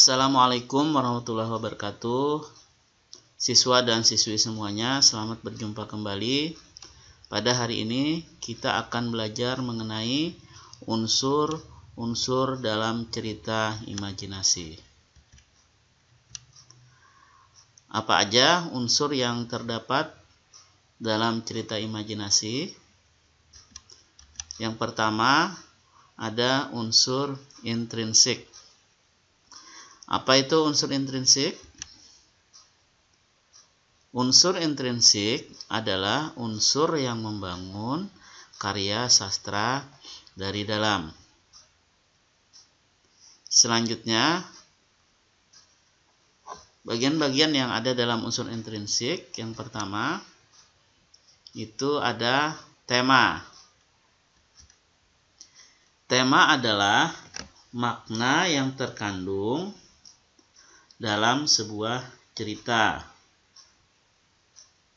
Assalamualaikum warahmatullahi wabarakatuh. Siswa dan siswi semuanya, selamat berjumpa kembali. Pada hari ini kita akan belajar mengenai unsur-unsur dalam cerita imajinasi. Apa aja unsur yang terdapat dalam cerita imajinasi? Yang pertama ada unsur intrinsik. Apa itu unsur intrinsik? Unsur intrinsik adalah unsur yang membangun karya sastra dari dalam. Selanjutnya, bagian-bagian yang ada dalam unsur intrinsik, yang pertama itu ada tema. Tema adalah makna yang terkandung dalam sebuah cerita.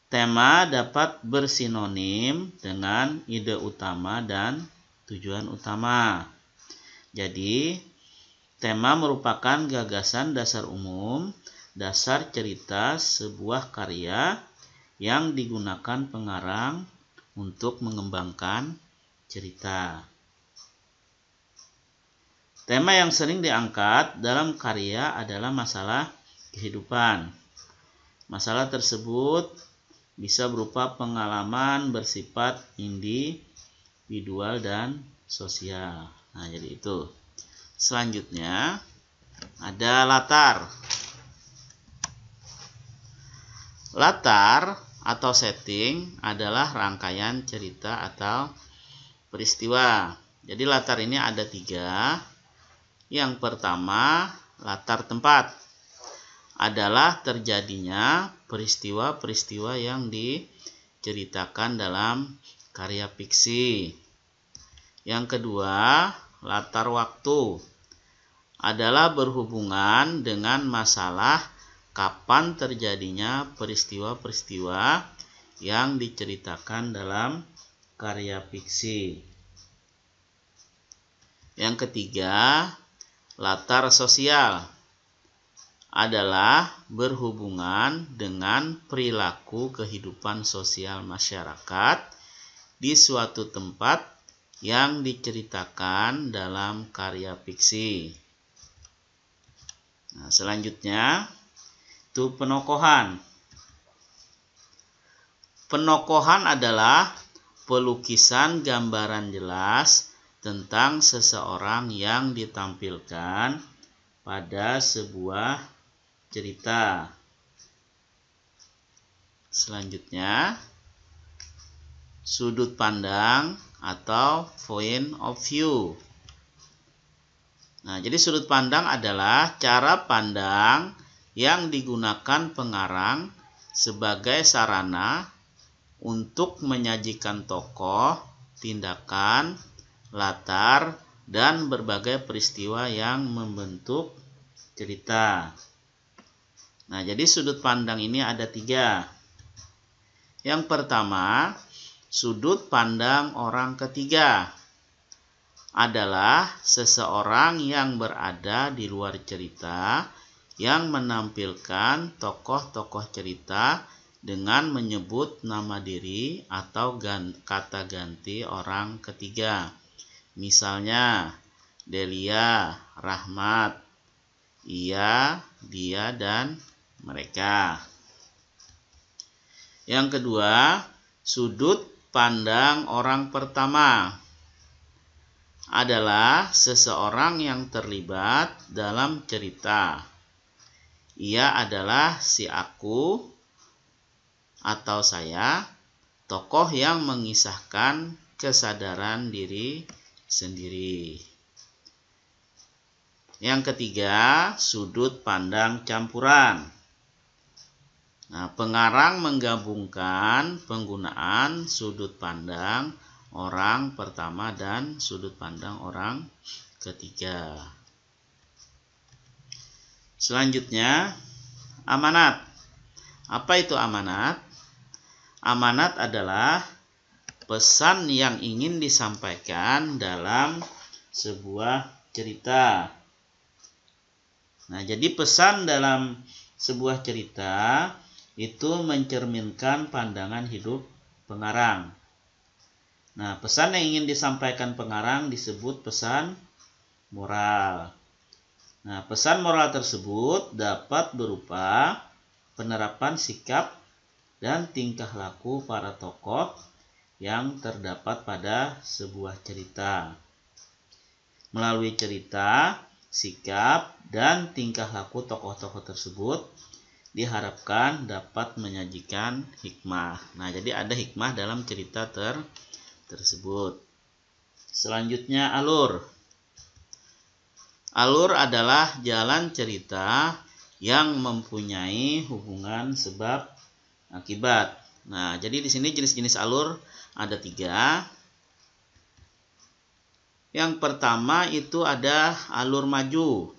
Tema dapat bersinonim dengan ide utama dan tujuan utama. Jadi, tema merupakan gagasan dasar umum, dasar cerita sebuah karya yang digunakan pengarang untuk mengembangkan cerita. Tema yang sering diangkat dalam karya adalah masalah kehidupan. Masalah tersebut bisa berupa pengalaman bersifat individual dan sosial. Nah, jadi itu. Selanjutnya ada latar. Latar atau setting adalah rangkaian cerita atau peristiwa. Jadi latar ini ada 3. Yang pertama, latar tempat adalah terjadinya peristiwa-peristiwa yang diceritakan dalam karya fiksi. Yang kedua, latar waktu adalah berhubungan dengan masalah kapan terjadinya peristiwa-peristiwa yang diceritakan dalam karya fiksi. Yang ketiga, latar sosial adalah berhubungan dengan perilaku kehidupan sosial masyarakat di suatu tempat yang diceritakan dalam karya fiksi. Nah, selanjutnya itu penokohan. Penokohan adalah pelukisan gambaran jelas tentang seseorang yang ditampilkan pada sebuah cerita. Selanjutnya, sudut pandang atau point of view. Nah, jadi sudut pandang adalah cara pandang yang digunakan pengarang sebagai sarana untuk menyajikan tokoh, tindakan, latar, dan berbagai peristiwa yang membentuk cerita. Nah, jadi sudut pandang ini ada 3. Yang pertama, sudut pandang orang ketiga adalah seseorang yang berada di luar cerita yang menampilkan tokoh-tokoh cerita dengan menyebut nama diri atau kata ganti orang ketiga. Misalnya, Delia, Rahmat, ia, dia, dan mereka. Yang kedua, sudut pandang orang pertama adalah seseorang yang terlibat dalam cerita. Ia adalah si aku atau saya, tokoh yang mengisahkan kesadaran diri sendiri. Yang ketiga, sudut pandang campuran. Nah, pengarang menggabungkan penggunaan sudut pandang orang pertama dan sudut pandang orang ketiga. Selanjutnya, amanat. Apa itu amanat? Amanat adalah pesan yang ingin disampaikan dalam sebuah cerita. Nah, jadi pesan dalam sebuah cerita itu mencerminkan pandangan hidup pengarang. Nah, pesan yang ingin disampaikan pengarang disebut pesan moral. Nah, pesan moral tersebut dapat berupa penerapan sikap dan tingkah laku para tokoh yang terdapat pada sebuah cerita. Melalui cerita, sikap, dan tingkah laku tokoh-tokoh tersebut diharapkan dapat menyajikan hikmah. Nah, jadi ada hikmah dalam cerita tersebut. Selanjutnya alur. Alur adalah jalan cerita yang mempunyai hubungan sebab akibat. Nah, jadi di sini jenis-jenis alur ada 3. Yang pertama itu ada alur maju.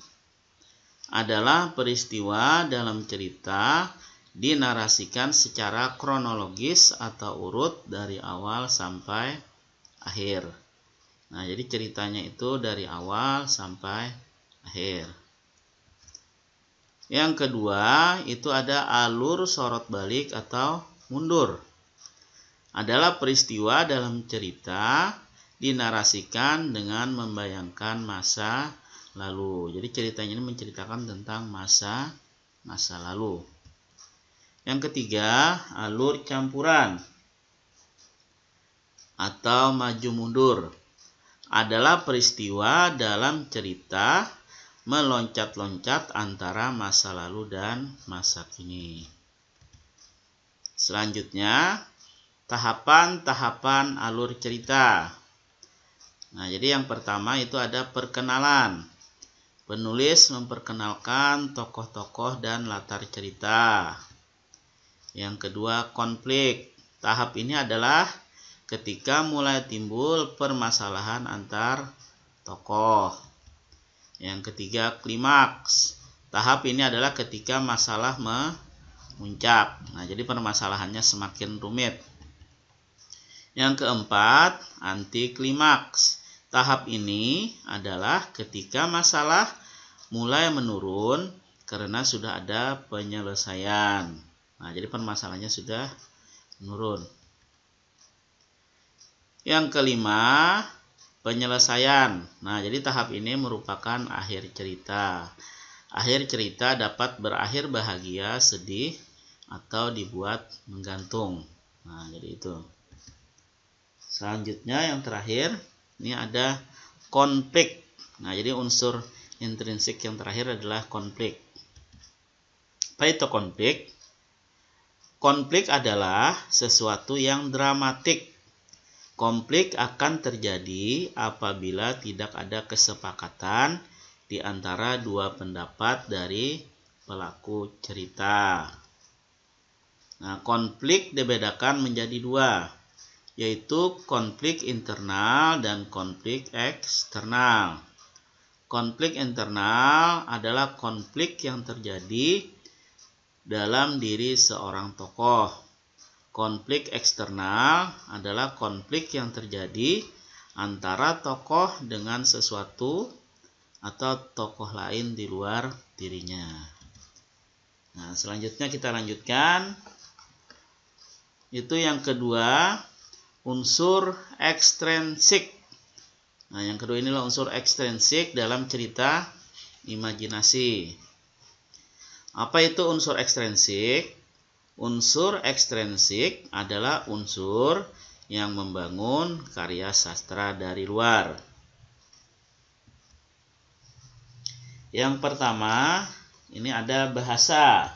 Adalah peristiwa dalam cerita dinarasikan secara kronologis atau urut dari awal sampai akhir. Nah, jadi ceritanya itu dari awal sampai akhir. Yang kedua, itu ada alur sorot balik atau mundur. Adalah peristiwa dalam cerita dinarasikan dengan membayangkan masa lalu. Jadi ceritanya ini menceritakan tentang masa lalu. Yang ketiga, alur campuran atau maju mundur. Adalah peristiwa dalam cerita meloncat-loncat antara masa lalu dan masa kini. Selanjutnya, tahapan-tahapan alur cerita. Nah, jadi yang pertama itu ada perkenalan. Penulis memperkenalkan tokoh-tokoh dan latar cerita. Yang kedua, konflik. Tahap ini adalah ketika mulai timbul permasalahan antar tokoh. Yang ketiga, klimaks. Tahap ini adalah ketika masalah memuncak. Nah, jadi permasalahannya semakin rumit. Yang keempat, anti klimaks. Tahap ini adalah ketika masalah mulai menurun karena sudah ada penyelesaian. Nah, jadi permasalahannya sudah menurun. Yang kelima, penyelesaian. Nah, jadi tahap ini merupakan akhir cerita. Akhir cerita dapat berakhir bahagia, sedih, atau dibuat menggantung. Nah, jadi itu. Selanjutnya yang terakhir, ini ada konflik. Nah, jadi unsur intrinsik yang terakhir adalah konflik. Apa itu konflik? Konflik adalah sesuatu yang dramatik. Konflik akan terjadi apabila tidak ada kesepakatan di antara dua pendapat dari pelaku cerita. Nah, konflik dibedakan menjadi 2, yaitu konflik internal dan konflik eksternal. Konflik internal adalah konflik yang terjadi dalam diri seorang tokoh. Konflik eksternal adalah konflik yang terjadi antara tokoh dengan sesuatu atau tokoh lain di luar dirinya. Nah, selanjutnya kita lanjutkan. Itu yang kedua, unsur ekstrinsik. Nah, yang kedua inilah unsur ekstrinsik dalam cerita imajinasi. Apa itu unsur ekstrinsik? Unsur ekstrinsik adalah unsur yang membangun karya sastra dari luar. Yang pertama, ini ada bahasa.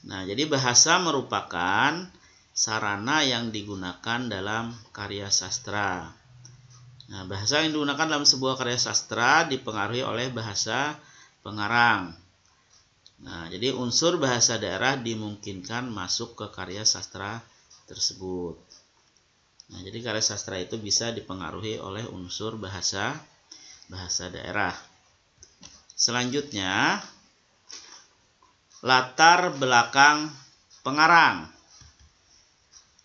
Nah, jadi bahasa merupakan sarana yang digunakan dalam karya sastra. Nah, bahasa yang digunakan dalam sebuah karya sastra dipengaruhi oleh bahasa pengarang. Nah, jadi unsur bahasa daerah dimungkinkan masuk ke karya sastra tersebut. Nah, jadi karya sastra itu bisa dipengaruhi oleh unsur bahasa daerah. Selanjutnya, latar belakang pengarang.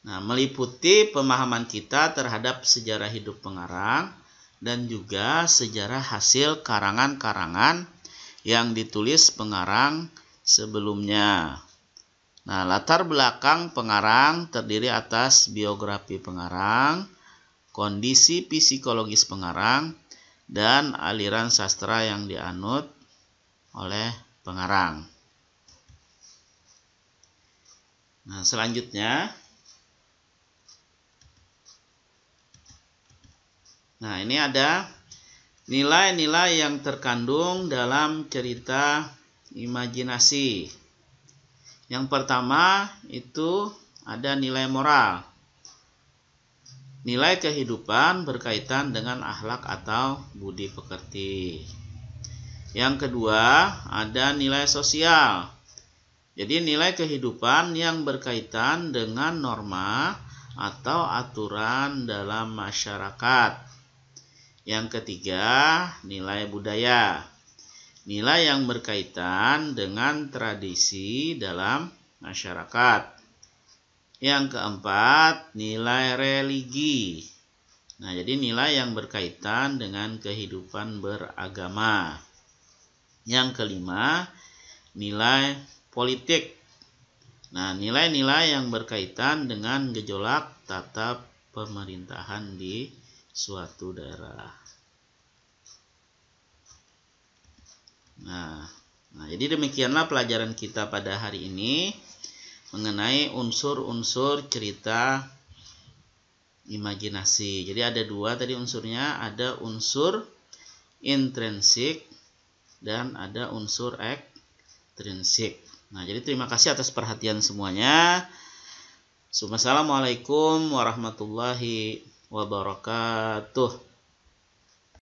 Nah, meliputi pemahaman kita terhadap sejarah hidup pengarang dan juga sejarah hasil karangan-karangan yang ditulis pengarang sebelumnya. Nah, latar belakang pengarang terdiri atas biografi pengarang, kondisi psikologis pengarang, dan aliran sastra yang dianut oleh pengarang. Nah, selanjutnya, nah ini ada nilai-nilai yang terkandung dalam cerita imajinasi. Yang pertama itu ada nilai moral. Nilai kehidupan berkaitan dengan akhlak atau budi pekerti. Yang kedua ada nilai sosial. Jadi nilai kehidupan yang berkaitan dengan norma atau aturan dalam masyarakat. Yang ketiga, nilai budaya. Nilai yang berkaitan dengan tradisi dalam masyarakat. Yang keempat, nilai religi. Nah, jadi nilai yang berkaitan dengan kehidupan beragama. Yang kelima, nilai politik. Nah, nilai-nilai yang berkaitan dengan gejolak tata pemerintahan di suatu daerah. Nah, jadi demikianlah pelajaran kita pada hari ini mengenai unsur-unsur cerita imajinasi. Jadi ada dua tadi unsurnya, ada unsur intrinsik dan ada unsur ekstrinsik. Nah, jadi terima kasih atas perhatian semuanya. Assalamualaikum warahmatullahi wabarakatuh.